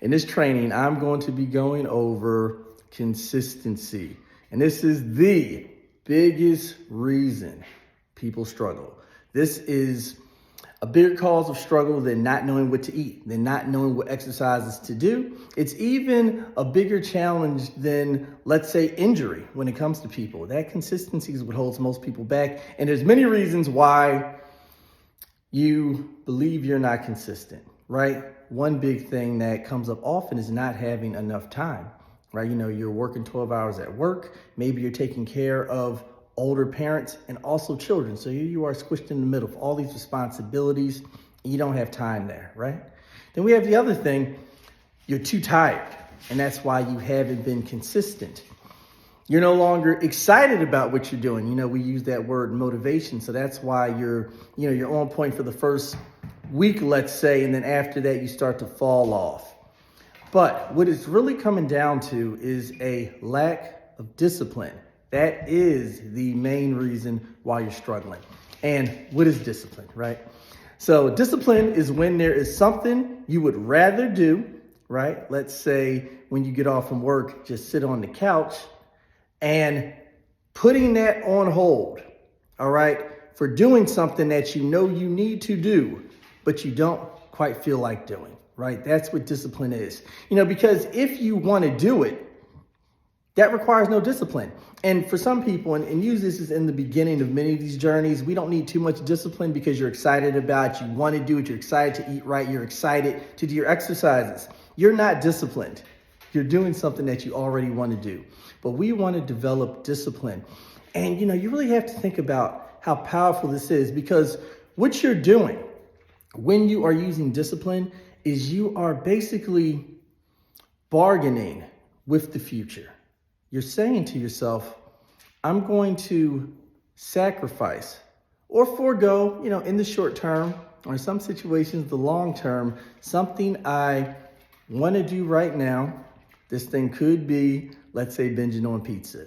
In this training, I'm going to be going over consistency. And this is the biggest reason people struggle. This is a bigger cause of struggle than not knowing what to eat, than not knowing what exercises to do. It's even a bigger challenge than, let's say, injury when it comes to people. That consistency is what holds most people back. And there's many reasons why you believe you're not consistent, right? One big thing that comes up often is not having enough time, right? You're working 12 hours at work. Maybe you're taking care of older parents and also children. So here you are squished in the middle of all these responsibilities and you don't have time there, right? Then we have the other thing, you're too tired, and that's why you haven't been consistent. You're no longer excited about what you're doing. We use that word motivation. So that's why you're on point for the first week, let's say, and then after that you start to fall off. But what it's really coming down to is a lack of discipline. That is the main reason why you're struggling. And what is discipline, right? So discipline is when there is something you would rather do, right? Let's say when you get off from work, just sit on the couch, and putting that on hold, all right, for doing something that you know you need to do, but you don't quite feel like doing, right? That's what discipline is. Because if you want to do it, that requires no discipline. And for some people, and usually this is in the beginning of many of these journeys, we don't need too much discipline because you're excited about it, you want to do it, you're excited to eat right, you're excited to do your exercises. You're not disciplined. You're doing something that you already want to do. But we want to develop discipline. And, you really have to think about how powerful this is, because what you're doing when you are using discipline is you are basically bargaining with the future. You're saying to yourself, I'm going to sacrifice or forego, in the short term, or in some situations, the long term, something I want to do right now. This thing could be, let's say, binging on pizza.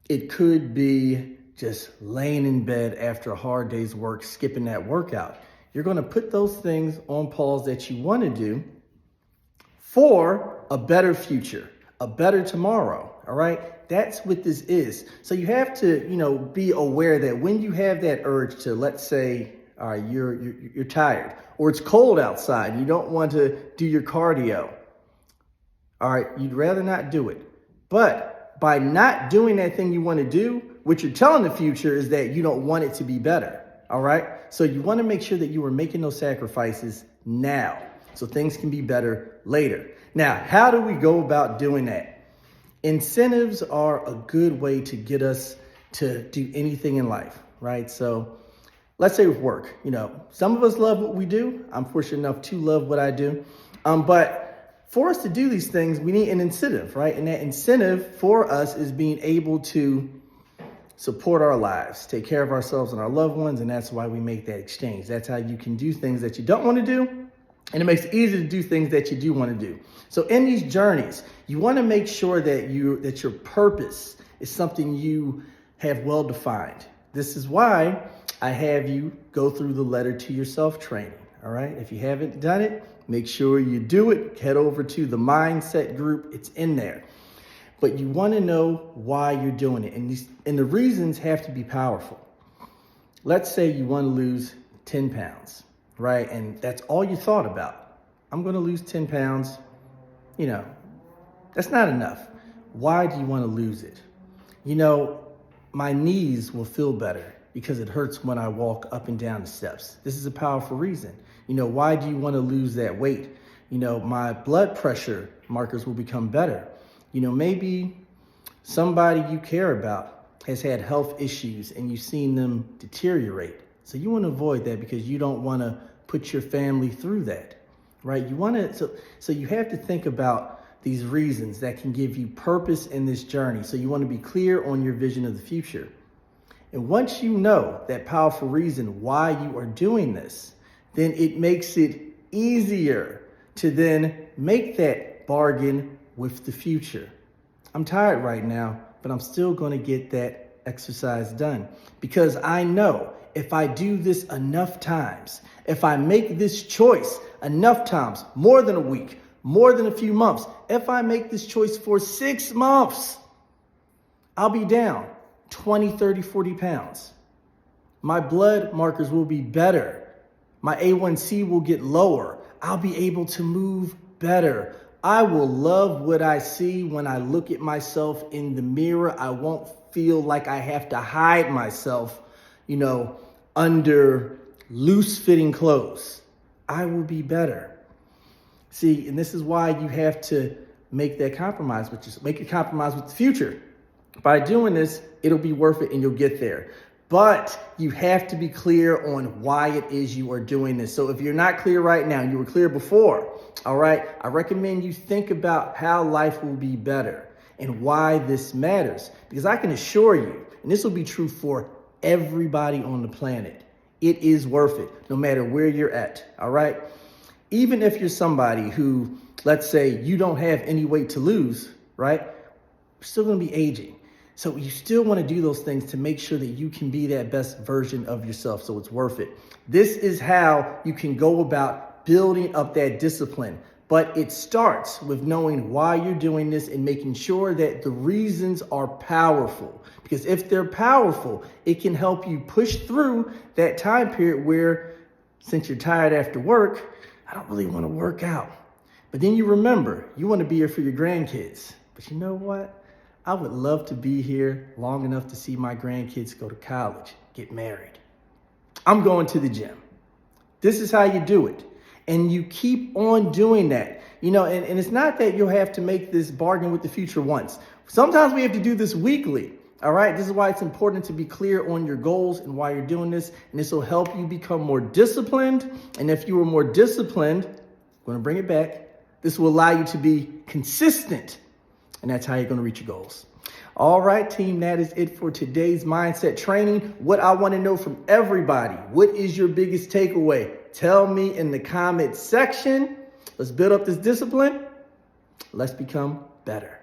It could be just laying in bed after a hard day's work, skipping that workout. You're going to put those things on pause that you want to do for a better future, a better tomorrow, all right? That's what this is. So you have to, be aware that when you have that urge to, let's say, all right, you're tired, or it's cold outside, and you don't want to do your cardio. All right, you'd rather not do it. But by not doing that thing you want to do, what you're telling the future is that you don't want it to be better. All right, so you want to make sure that you are making those sacrifices now so things can be better later. Now, how do we go about doing that? Incentives are a good way to get us to do anything in life, right? So let's say with work, some of us love what we do. I'm fortunate enough to love what I do. But for us to do these things, we need an incentive, right? And that incentive for us is being able to support our lives, take care of ourselves and our loved ones. And that's why we make that exchange. That's how you can do things that you don't want to do. And it makes it easy to do things that you do want to do. So in these journeys, you want to make sure that your purpose is something you have well defined. This is why I have you go through the Letter to Yourself training. All right. If you haven't done it, make sure you do it. Head over to the mindset group. It's in there. But you want to know why you're doing it. And the reasons have to be powerful. Let's say you want to lose 10 pounds, right? And that's all you thought about. I'm going to lose 10 pounds. That's not enough. Why do you want to lose it? My knees will feel better because it hurts when I walk up and down the steps. This is a powerful reason. Why do you want to lose that weight? My blood pressure markers will become better. Maybe somebody you care about has had health issues and you've seen them deteriorate. So you want to avoid that because you don't want to put your family through that, right? So you have to think about these reasons that can give you purpose in this journey. So you want to be clear on your vision of the future. And once you know that powerful reason why you are doing this, then it makes it easier to then make that bargain with the future. I'm tired right now, but I'm still going to get that exercise done because I know if I do this enough times, if I make this choice enough times, more than a week, more than a few months. If I make this choice for 6 months, I'll be down 20, 30, 40 pounds. My blood markers will be better. My A1C will get lower. I'll be able to move better. I will love what I see when I look at myself in the mirror. I won't feel like I have to hide myself, under loose fitting clothes. I will be better. See, and this is why you have to make that compromise make a compromise with the future. By doing this, it'll be worth it and you'll get there. But you have to be clear on why it is you are doing this. So if you're not clear right now, you were clear before, all right, I recommend you think about how life will be better and why this matters. Because I can assure you, and this will be true for everybody on the planet, it is worth it, no matter where you're at, all right? Even if you're somebody who, let's say, you don't have any weight to lose, right? You're still gonna be aging. So you still want to do those things to make sure that you can be that best version of yourself. So it's worth it. This is how you can go about building up that discipline. But it starts with knowing why you're doing this and making sure that the reasons are powerful. Because if they're powerful, it can help you push through that time period where, since you're tired after work, I don't really want to work out. But then you remember, you want to be here for your grandkids. But you know what? I would love to be here long enough to see my grandkids go to college, get married. I'm going to the gym. This is how you do it. And you keep on doing that. And it's not that you'll have to make this bargain with the future once. Sometimes we have to do this weekly. All right. This is why it's important to be clear on your goals and why you're doing this. And this will help you become more disciplined. And if you are more disciplined, I'm going to bring it back. This will allow you to be consistent. And that's how you're going to reach your goals. All right, team, that is it for today's mindset training. What I want to know from everybody, what is your biggest takeaway? Tell me in the comment section. Let's build up this discipline. Let's become better.